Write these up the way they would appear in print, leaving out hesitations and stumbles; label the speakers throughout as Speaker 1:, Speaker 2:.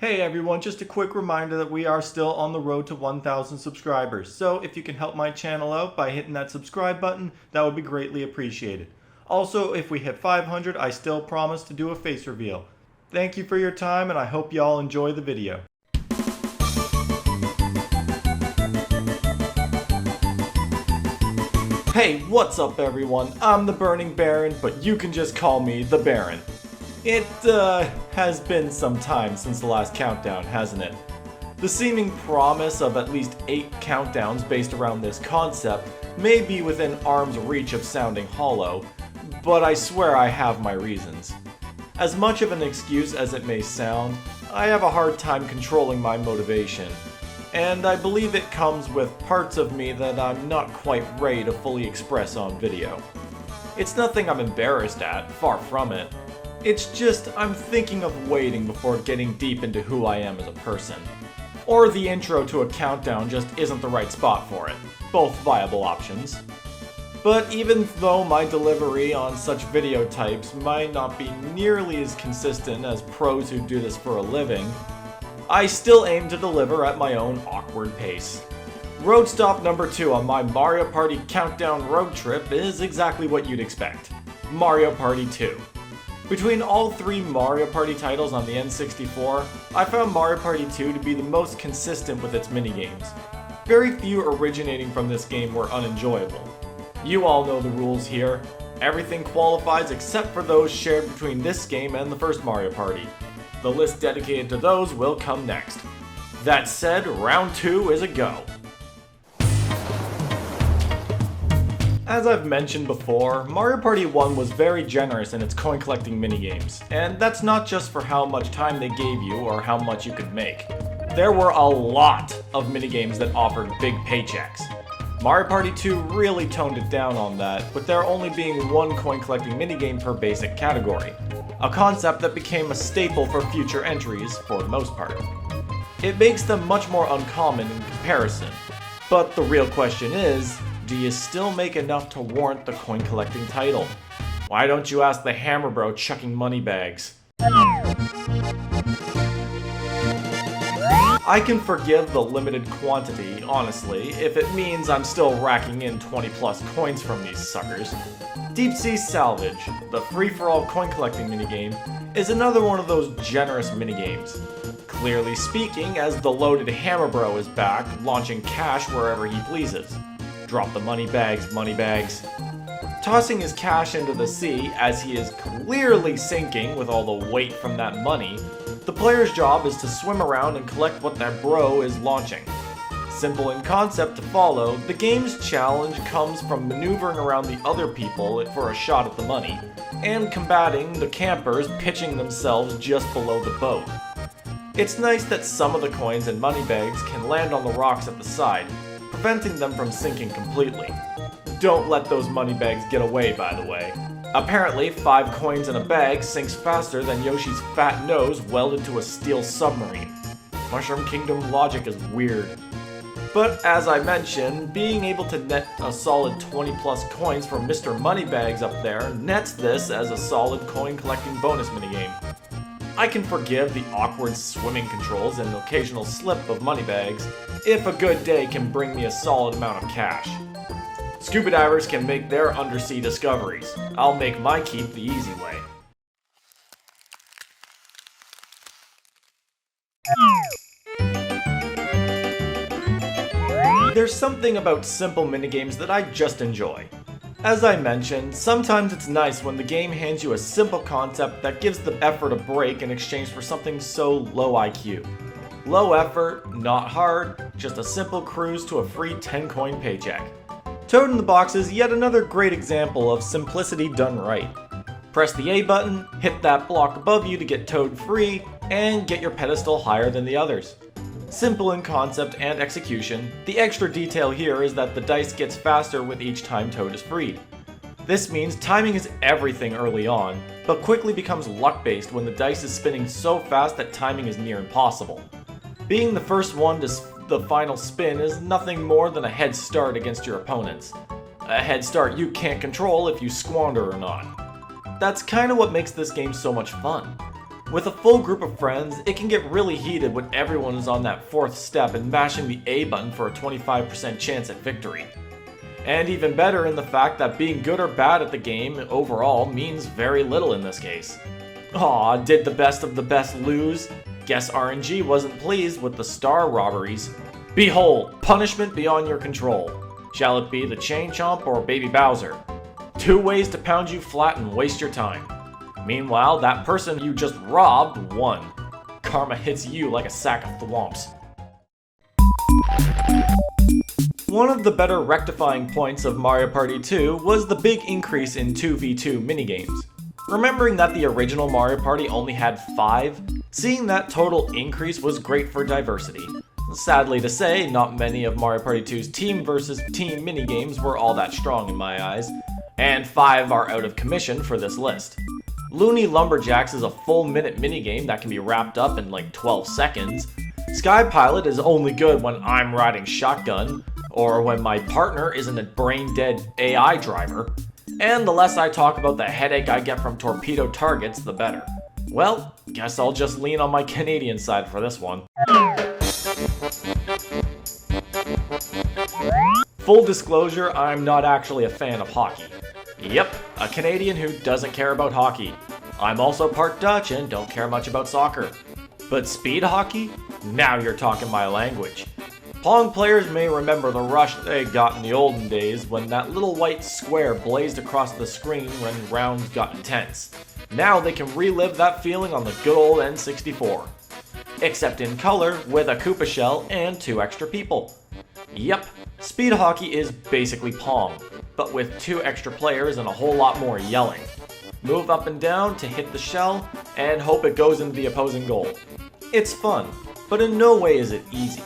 Speaker 1: Hey everyone, just a quick reminder that we are still on the road to 1,000 subscribers, so if you can help my channel out by hitting that subscribe button, that would be greatly appreciated. Also, if we hit 500, I still promise to do a face reveal. Thank you for your time, and I hope y'all enjoy the video. Hey, what's up everyone? I'm the Burning Baron, but you can just call me the Baron. It, has been some time since the last countdown, hasn't it? The seeming promise of at least 8 countdowns based around this concept may be within arm's reach of sounding hollow, but I swear I have my reasons. As much of an excuse as it may sound, I have a hard time controlling my motivation, and I believe it comes with parts of me that I'm not quite ready to fully express on video. It's nothing I'm embarrassed at, far from it. It's just I'm thinking of waiting before getting deep into who I am as a person. Or the intro to a countdown just isn't the right spot for it. Both viable options. But even though my delivery on such video types might not be nearly as consistent as pros who do this for a living, I still aim to deliver at my own awkward pace. Road stop number 2 on my Mario Party countdown road trip is exactly what you'd expect. Mario Party 2. Between all 3 Mario Party titles on the N64, I found Mario Party 2 to be the most consistent with its minigames. Very few originating from this game were unenjoyable. You all know the rules here. Everything qualifies except for those shared between this game and the first Mario Party. The list dedicated to those will come next. That said, round 2 is a go. As I've mentioned before, Mario Party 1 was very generous in its coin collecting minigames, and that's not just for how much time they gave you or how much you could make. There were a lot of minigames that offered big paychecks. Mario Party 2 really toned it down on that, with there only being 1 coin collecting minigame per basic category, a concept that became a staple for future entries for the most part. It makes them much more uncommon in comparison, but the real question is, do you still make enough to warrant the coin collecting title? Why don't you ask the Hammer Bro chucking money bags? I can forgive the limited quantity, honestly, if it means I'm still racking in 20 plus coins from these suckers. Sea Salvage, the free-for-all coin collecting minigame, is another one of those generous minigames. Clearly speaking, as the loaded Hammer Bro is back, launching cash wherever he pleases. Drop the money bags, money bags. Tossing his cash into the sea as he is clearly sinking with all the weight from that money, the player's job is to swim around and collect what that bro is launching. Simple in concept to follow, the game's challenge comes from maneuvering around the other people for a shot at the money, and combating the campers pitching themselves just below the boat. It's nice that some of the coins and money bags can land on the rocks at the side, preventing them from sinking completely. Don't let those money bags get away, by the way. Apparently, 5 coins in a bag sinks faster than Yoshi's fat nose welded to a steel submarine. Mushroom Kingdom logic is weird. But as I mentioned, being able to net a solid 20 plus coins from Mr. Moneybags up there nets this as a solid coin collecting bonus minigame. I can forgive the awkward swimming controls and occasional slip of moneybags if a good day can bring me a solid amount of cash. Scuba divers can make their undersea discoveries. I'll make my keep the easy way. There's something about simple minigames that I just enjoy. As I mentioned, sometimes it's nice when the game hands you a simple concept that gives the effort a break in exchange for something so low IQ. Low effort, not hard, just a simple cruise to a free 10 coin paycheck. Toad in the Box is yet another great example of simplicity done right. Press the A button, hit that block above you to get Toad free, and get your pedestal higher than the others. Simple in concept and execution, the extra detail here is that the dice gets faster with each time Toad is freed. This means timing is everything early on, but quickly becomes luck-based when the dice is spinning so fast that timing is near impossible. Being the first one to the final spin is nothing more than a head start against your opponents. A head start you can't control if you squander or not. That's kinda what makes this game so much fun. With a full group of friends, it can get really heated when everyone is on that fourth step and mashing the A button for a 25% chance at victory. And even better in the fact that being good or bad at the game overall means very little in this case. Aw, did the best of the best lose? Guess RNG wasn't pleased with the star robberies. Behold, punishment beyond your control. Shall it be the Chain Chomp or Baby Bowser? 2 ways to pound you flat and waste your time. Meanwhile, that person you just robbed won. Karma hits you like a sack of thwomps. One of the better rectifying points of Mario Party 2 was the big increase in 2v2 minigames. Remembering that the original Mario Party only had 5, seeing that total increase was great for diversity. Sadly to say, not many of Mario Party 2's team versus team minigames were all that strong in my eyes, and 5 are out of commission for this list. Looney Lumberjacks is a full minute minigame that can be wrapped up in like 12 seconds. Sky Pilot is only good when I'm riding shotgun, or when my partner isn't a brain-dead AI driver. And the less I talk about the headache I get from torpedo targets, the better. Well, guess I'll just lean on my Canadian side for this one. Full disclosure, I'm not actually a fan of hockey. Yep, a Canadian who doesn't care about hockey. I'm also part Dutch and don't care much about soccer. But speed hockey? Now you're talking my language. Pong players may remember the rush they got in the olden days when that little white square blazed across the screen when rounds got intense. Now they can relive that feeling on the good old N64. Except in color, with a Koopa shell and 2 extra people. Yep, speed hockey is basically Pong, but with 2 extra players and a whole lot more yelling. Move up and down to hit the shell, and hope it goes into the opposing goal. It's fun, but in no way is it easy.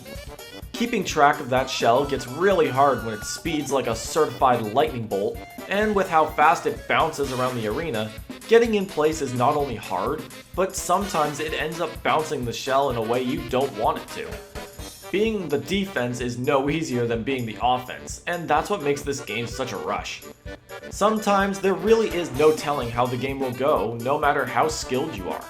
Speaker 1: Keeping track of that shell gets really hard when it speeds like a certified lightning bolt, and with how fast it bounces around the arena, getting in place is not only hard, but sometimes it ends up bouncing the shell in a way you don't want it to. Being the defense is no easier than being the offense, and that's what makes this game such a rush. Sometimes there really is no telling how the game will go, no matter how skilled you are.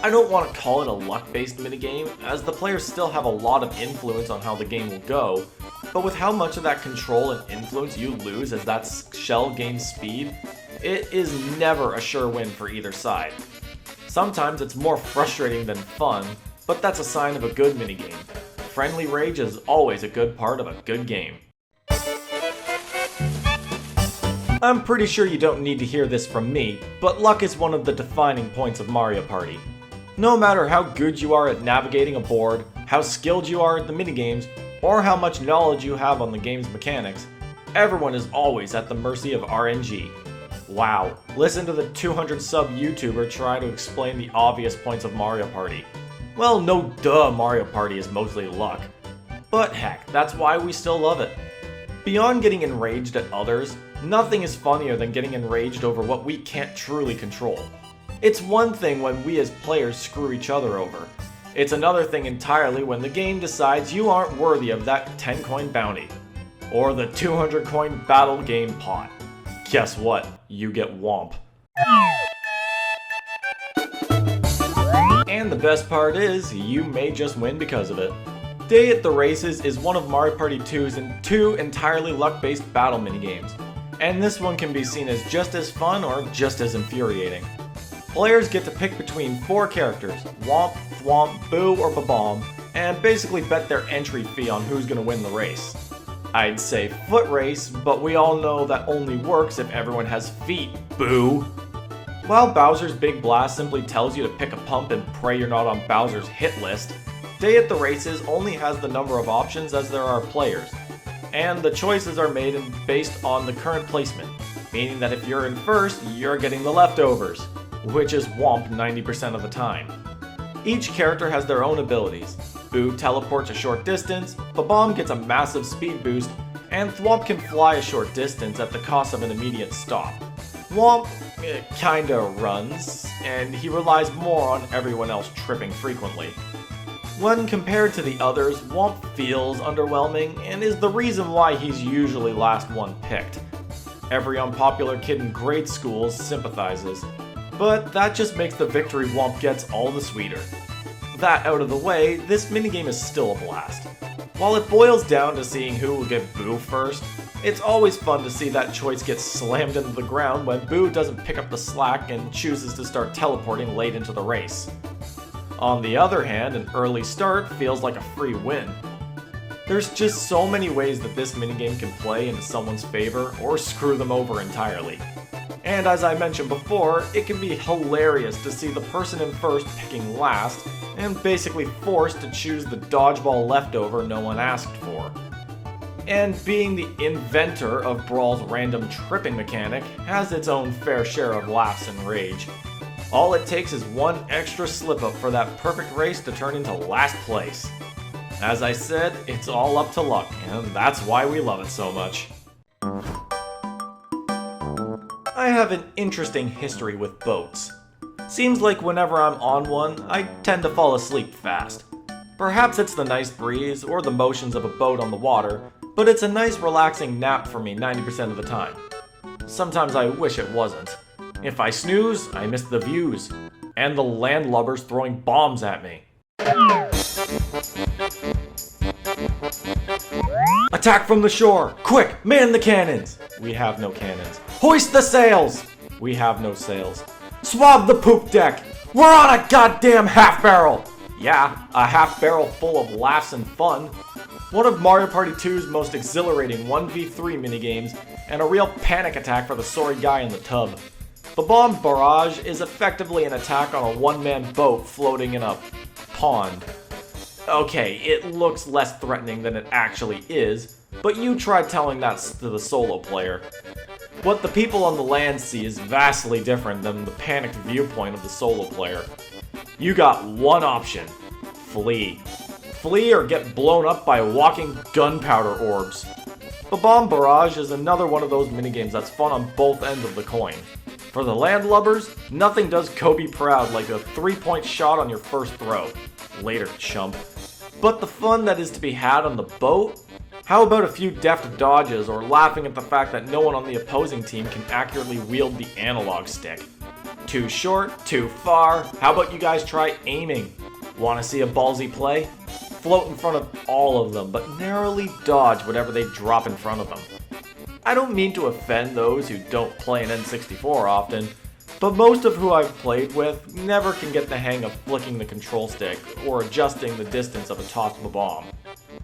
Speaker 1: I don't want to call it a luck-based minigame, as the players still have a lot of influence on how the game will go, but with how much of that control and influence you lose as that shell gains speed, it is never a sure win for either side. Sometimes it's more frustrating than fun, but that's a sign of a good minigame. Friendly rage is always a good part of a good game. I'm pretty sure you don't need to hear this from me, but luck is one of the defining points of Mario Party. No matter how good you are at navigating a board, how skilled you are at the minigames, or how much knowledge you have on the game's mechanics, everyone is always at the mercy of RNG. Wow, listen to the 200 sub YouTuber try to explain the obvious points of Mario Party. Well, no duh, Mario Party is mostly luck. But heck, that's why we still love it. Beyond getting enraged at others, nothing is funnier than getting enraged over what we can't truly control. It's one thing when we as players screw each other over. It's another thing entirely when the game decides you aren't worthy of that 10 coin bounty. Or the 200 coin battle game pot. Guess what? You get womp. And the best part is, you may just win because of it. Day at the Races is one of Mario Party 2's and 2 entirely luck-based battle minigames, and this one can be seen as just as fun or just as infuriating. Players get to pick between 4 characters, Womp, Thwomp, Boo, or Babomb, and basically bet their entry fee on who's gonna win the race. I'd say foot race, but we all know that only works if everyone has feet, boo! While Bowser's Big Blast simply tells you to pick a pump and pray you're not on Bowser's hit list, Day at the Races only has the number of options as there are players, and the choices are made based on the current placement, meaning that if you're in first, you're getting the leftovers, which is Womp 90% of the time. Each character has their own abilities. Boo teleports a short distance, Babomb gets a massive speed boost, and Thwomp can fly a short distance at the cost of an immediate stop. Womp kinda runs, and he relies more on everyone else tripping frequently. When compared to the others, Womp feels underwhelming and is the reason why he's usually last one picked. Every unpopular kid in grade schools sympathizes. But that just makes the victory womp gets all the sweeter. That out of the way, this minigame is still a blast. While it boils down to seeing who will get Boo first, it's always fun to see that choice get slammed into the ground when Boo doesn't pick up the slack and chooses to start teleporting late into the race. On the other hand, an early start feels like a free win. There's just so many ways that this minigame can play into someone's favor or screw them over entirely. And as I mentioned before, it can be hilarious to see the person in first picking last and basically forced to choose the dodgeball leftover no one asked for. And being the inventor of Brawl's random tripping mechanic has its own fair share of laughs and rage. All it takes is one extra slip-up for that perfect race to turn into last place. As I said, it's all up to luck, and that's why we love it so much. I have an interesting history with boats. Seems like whenever I'm on one, I tend to fall asleep fast. Perhaps it's the nice breeze or the motions of a boat on the water, but it's a nice relaxing nap for me 90% of the time. Sometimes I wish it wasn't. If I snooze, I miss the views, and the landlubbers throwing bombs at me. Attack from the shore! Quick, man the cannons! We have no cannons. Hoist the sails! We have no sails. Swab the poop deck! We're on a goddamn half barrel! Yeah, a half barrel full of laughs and fun. One of Mario Party 2's most exhilarating 1v3 minigames, and a real panic attack for the sorry guy in the tub. The bomb Barrage is effectively an attack on a one-man boat floating in a pond. Okay, it looks less threatening than it actually is, but you try telling that to the solo player. What the people on the land see is vastly different than the panicked viewpoint of the solo player. You got one option: flee. Flee or get blown up by walking gunpowder orbs. The Bomb Barrage is another one of those minigames that's fun on both ends of the coin. For the landlubbers, nothing does Kobe proud like a 3-point shot on your first throw. Later, chump. But the fun that is to be had on the boat? How about a few deft dodges or laughing at the fact that no one on the opposing team can accurately wield the analog stick? Too short? Too far? How about you guys try aiming? Want to see a ballsy play? Float in front of all of them, but narrowly dodge whatever they drop in front of them. I don't mean to offend those who don't play an N64 often, but most of who I've played with never can get the hang of flicking the control stick or adjusting the distance of a tossed bomb.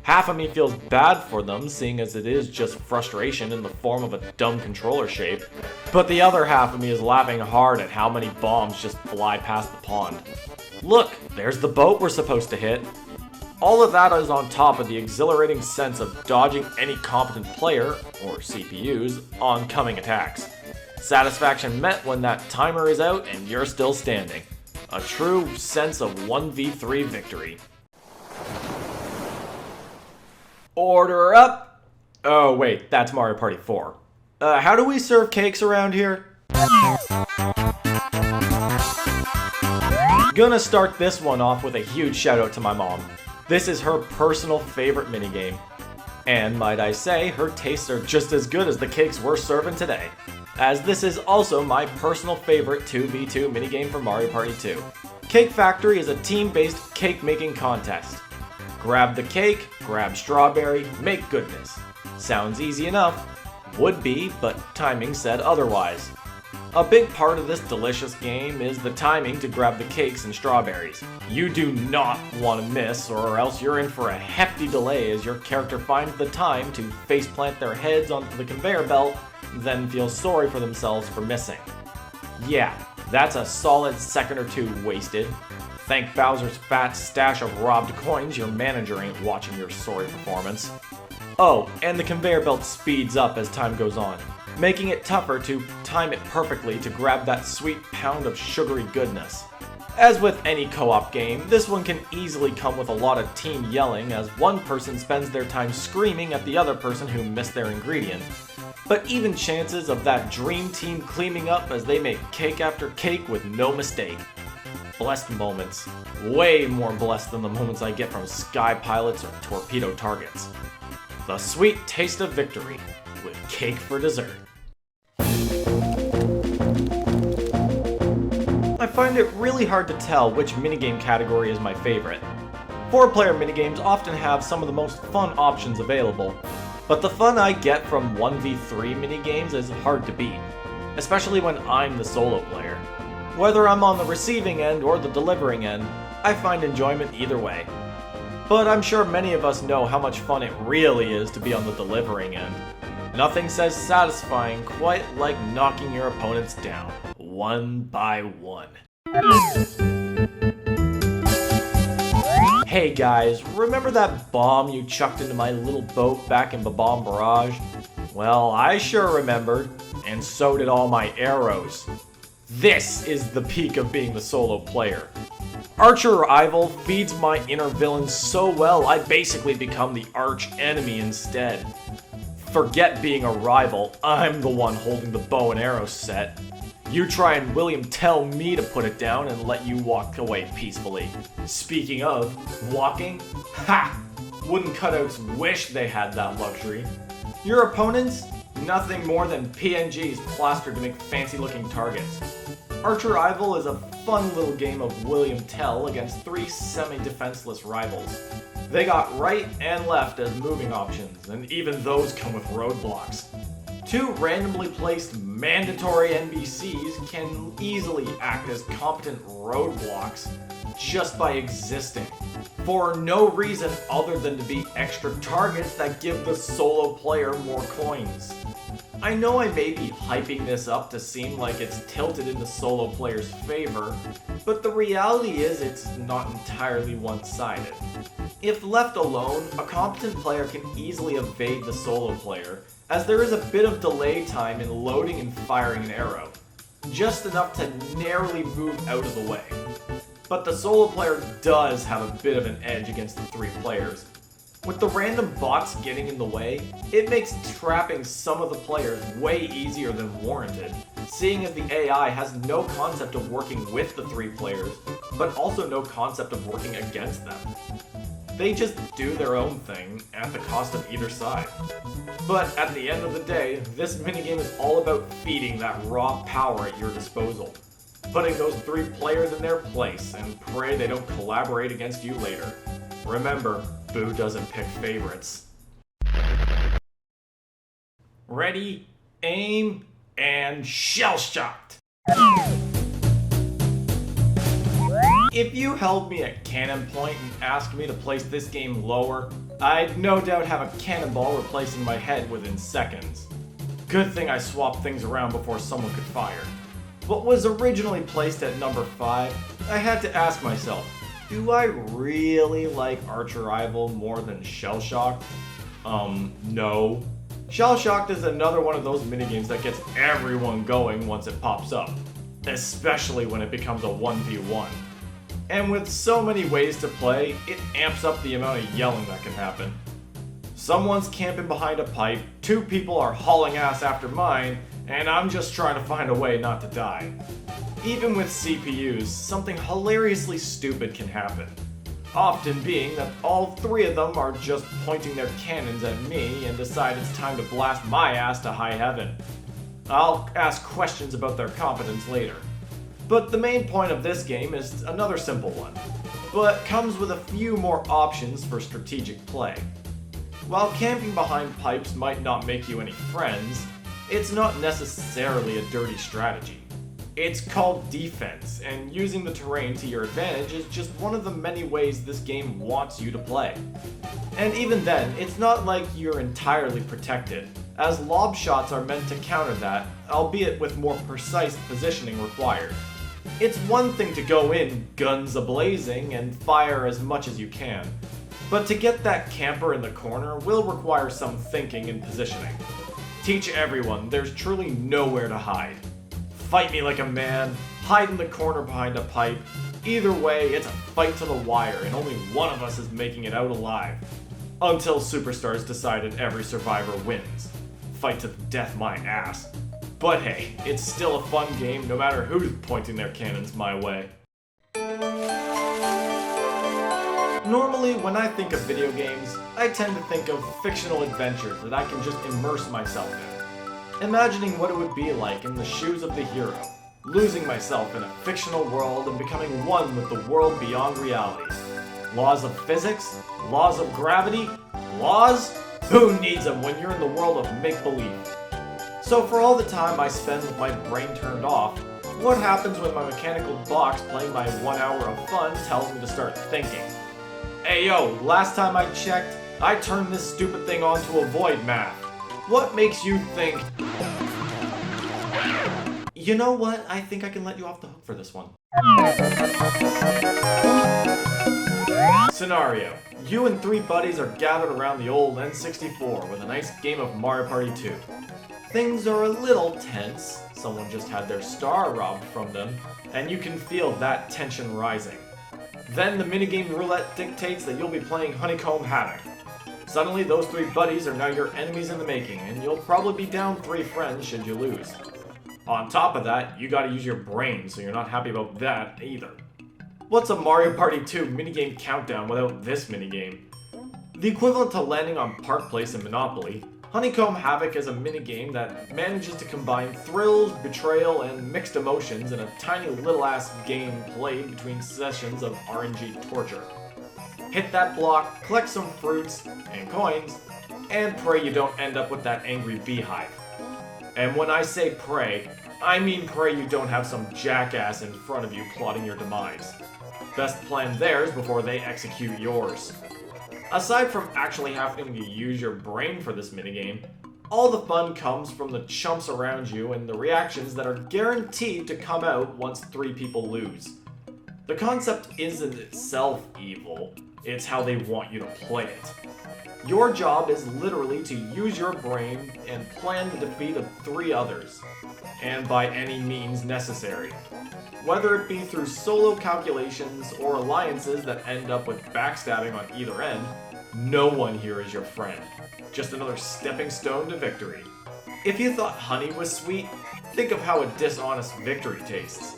Speaker 1: Half of me feels bad for them, seeing as it is just frustration in the form of a dumb controller shape, but the other half of me is laughing hard at how many bombs just fly past the pond. Look, there's the boat we're supposed to hit. All of that is on top of the exhilarating sense of dodging any competent player, or CPU's, oncoming attacks. Satisfaction met when that timer is out and you're still standing. A true sense of 1v3 victory. Order up! Oh wait, that's Mario Party 4. How do we serve cakes around here? Gonna start this one off with a huge shout out to my mom. This is her personal favorite minigame. And might I say, her tastes are just as good as the cakes we're serving today. As this is also my personal favorite 2v2 minigame for Mario Party 2. Cake Factory is a team-based cake making contest. Grab the cake, grab strawberry, make goodness. Sounds easy enough. Would be, but timing said otherwise. A big part of this delicious game is the timing to grab the cakes and strawberries. You do not want to miss, or else you're in for a hefty delay as your character finds the time to faceplant their heads onto the conveyor belt, then feel sorry for themselves for missing. Yeah, that's a solid second or two wasted. Thank Bowser's fat stash of robbed coins your manager ain't watching your sorry performance. Oh, and the conveyor belt speeds up as time goes on, making it tougher to time it perfectly to grab that sweet pound of sugary goodness. As with any co-op game, this one can easily come with a lot of team yelling as one person spends their time screaming at the other person who missed their ingredient. But even chances of that dream team cleaning up as they make cake after cake with no mistake. Blessed moments. Way more blessed than the moments I get from sky pilots or torpedo targets. The sweet taste of victory, with cake for dessert. I find it really hard to tell which minigame category is my favorite. 4-player minigames often have some of the most fun options available, but the fun I get from 1v3 minigames is hard to beat, especially when I'm the solo player. Whether I'm on the receiving end or the delivering end, I find enjoyment either way. But I'm sure many of us know how much fun it really is to be on the delivering end. Nothing says satisfying quite like knocking your opponents down, one by one. Hey guys, remember that bomb you chucked into my little boat back in Bomb Barrage? Well, I sure remembered, and so did all my arrows. This is the peak of being the solo player. Archer Rival feeds my inner villain so well I basically become the arch enemy instead. Forget being a rival, I'm the one holding the bow and arrow set. You try and William tell me to put it down and let you walk away peacefully. Speaking of walking, ha! Wooden cutouts wish they had that luxury. Your opponents? Nothing more than PNGs plastered to make fancy looking targets. Archer Rival is a fun little game of William Tell against 3 semi-defenseless rivals. They got right and left as moving options, and even those come with roadblocks. 2 randomly placed mandatory NPCs can easily act as competent roadblocks just by existing, for no reason other than to be extra targets that give the solo player more coins. I know I may be hyping this up to seem like it's tilted in the solo player's favor, but the reality is it's not entirely one-sided. If left alone, a competent player can easily evade the solo player, as there is a bit of delay time in loading and firing an arrow, just enough to narrowly move out of the way. But the solo player does have a bit of an edge against the 3 players. With the random bots getting in the way, it makes trapping some of the players way easier than warranted, seeing as the AI has no concept of working with the 3 players, but also no concept of working against them. They just do their own thing at the cost of either side. But at the end of the day, this minigame is all about feeding that raw power at your disposal, putting those 3 players in their place and pray they don't collaborate against you later. Remember, Boo doesn't pick favorites. Ready, aim, and shell-shocked! If you held me at cannon point and asked me to place this game lower, I'd no doubt have a cannonball replacing my head within seconds. Good thing I swapped things around before someone could fire. What was originally placed at number 5, I had to ask myself, do I really like Archer Rival more than Shell-Shocked? No. Shell-Shocked is another one of those minigames that gets everyone going once it pops up, especially when it becomes a 1v1. And with so many ways to play, it amps up the amount of yelling that can happen. Someone's camping behind a pipe, 2 people are hauling ass after mine, and I'm just trying to find a way not to die. Even with CPUs, something hilariously stupid can happen. Often being that all 3 of them are just pointing their cannons at me and decide it's time to blast my ass to high heaven. I'll ask questions about their competence later. But the main point of this game is another simple one, but comes with a few more options for strategic play. While camping behind pipes might not make you any friends, it's not necessarily a dirty strategy. It's called defense, and using the terrain to your advantage is just one of the many ways this game wants you to play. And even then, it's not like you're entirely protected, as lob shots are meant to counter that, albeit with more precise positioning required. It's one thing to go in guns a-blazing and fire as much as you can, but to get that camper in the corner will require some thinking and positioning. Teach everyone there's truly nowhere to hide. Fight me like a man, hide in the corner behind a pipe. Either way, it's a fight to the wire and only one of us is making it out alive. Until Superstars decided every survivor wins. Fight to the death my ass. But hey, it's still a fun game no matter who's pointing their cannons my way. Normally, when I think of video games, I tend to think of fictional adventures that I can just immerse myself in. Imagining what it would be like in the shoes of the hero. losing myself in a fictional world and becoming one with the world beyond reality. Laws of physics? Laws of gravity? Laws? Who needs them when you're in the world of make-believe? So for all the time I spend with my brain turned off, what happens when my mechanical box playing my 1 hour of fun tells me to start thinking? Hey yo, last time I checked, I turned this stupid thing on to avoid math. What makes you think... You know what? I think I can let you off the hook for this one. Scenario. You and 3 buddies are gathered around the old N64 with a nice game of Mario Party 2. Things are a little tense. Someone just had their star robbed from them, and you can feel that tension rising. Then the minigame roulette dictates that you'll be playing Honeycomb Havoc. Suddenly those 3 buddies are now your enemies in the making, and you'll probably be down 3 friends should you lose. On top of that, you gotta use your brain, so you're not happy about that either. What's a Mario Party 2 minigame countdown without this minigame? The equivalent to landing on Park Place in Monopoly, Honeycomb Havoc is a minigame that manages to combine thrills, betrayal, and mixed emotions in a tiny little ass game played between sessions of RNG torture. Hit that block, collect some fruits and coins, and pray you don't end up with that angry beehive. And when I say pray, I mean pray you don't have some jackass in front of you plotting your demise. Best plan theirs before they execute yours. Aside from actually having to use your brain for this minigame, all the fun comes from the chumps around you and the reactions that are guaranteed to come out once 3 people lose. The concept isn't itself evil, it's how they want you to play it. Your job is literally to use your brain and plan the defeat of 3 others, and by any means necessary. Whether it be through solo calculations or alliances that end up with backstabbing on either end, no one here is your friend. Just another stepping stone to victory. If you thought honey was sweet, think of how a dishonest victory tastes.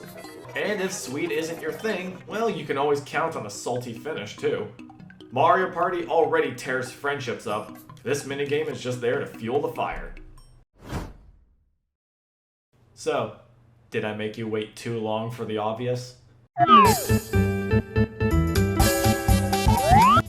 Speaker 1: And if sweet isn't your thing, well, you can always count on a salty finish too. Mario Party already tears friendships up. This minigame is just there to fuel the fire. So, did I make you wait too long for the obvious?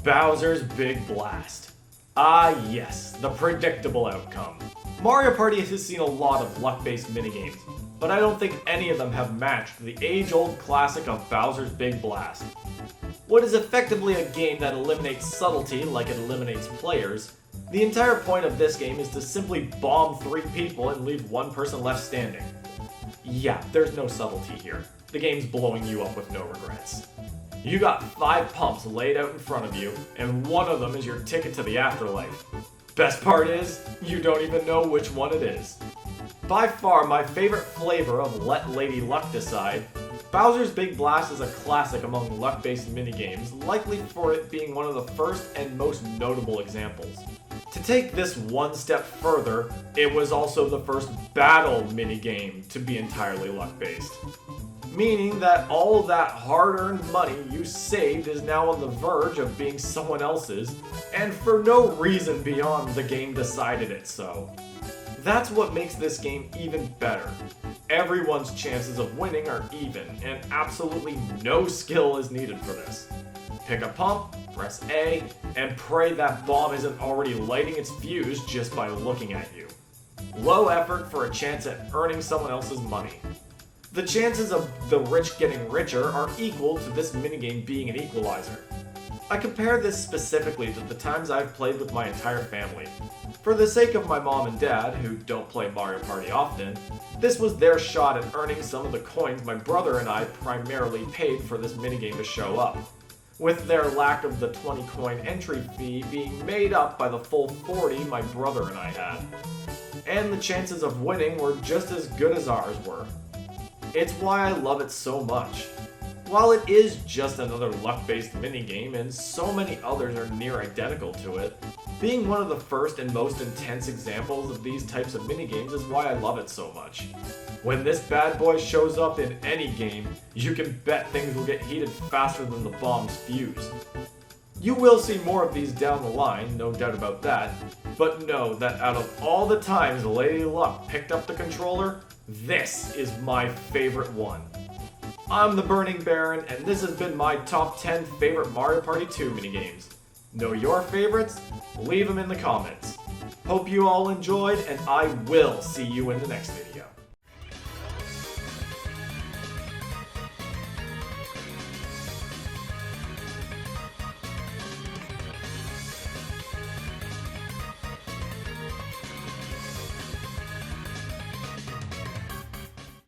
Speaker 1: Bowser's Big Blast. Ah yes, the predictable outcome. Mario Party has seen a lot of luck-based minigames, but I don't think any of them have matched the age-old classic of Bowser's Big Blast. What is effectively a game that eliminates subtlety like it eliminates players, the entire point of this game is to simply bomb 3 people and leave 1 person left standing. Yeah, there's no subtlety here. The game's blowing you up with no regrets. You got 5 pumps laid out in front of you, and one of them is your ticket to the afterlife. Best part is, you don't even know which one it is. By far my favorite flavor of Let Lady Luck Decide, Bowser's Big Blast is a classic among luck-based minigames, likely for it being one of the first and most notable examples. To take this one step further, it was also the first battle minigame to be entirely luck-based. Meaning that all that hard-earned money you saved is now on the verge of being someone else's, and for no reason beyond the game decided it so. That's what makes this game even better. Everyone's chances of winning are even, and absolutely no skill is needed for this. Pick a pump, press A, and pray that bomb isn't already lighting its fuse just by looking at you. Low effort for a chance at earning someone else's money. The chances of the rich getting richer are equal to this minigame being an equalizer. I compare this specifically to the times I've played with my entire family. For the sake of my mom and dad, who don't play Mario Party often, this was their shot at earning some of the coins my brother and I primarily paid for this minigame to show up, with their lack of the 20 coin entry fee being made up by the full 40 my brother and I had. And the chances of winning were just as good as ours were. It's why I love it so much. While it is just another luck-based minigame and so many others are near identical to it, being one of the first and most intense examples of these types of minigames is why I love it so much. When this bad boy shows up in any game, you can bet things will get heated faster than the bomb's fuse. You will see more of these down the line, no doubt about that, but know that out of all the times Lady Luck picked up the controller, This is my favorite one. I'm the Burning Baron, and this has been my top 10 favorite Mario Party 2 minigames. Know your favorites? Leave them in the comments. Hope you all enjoyed, and I will see you in the next video.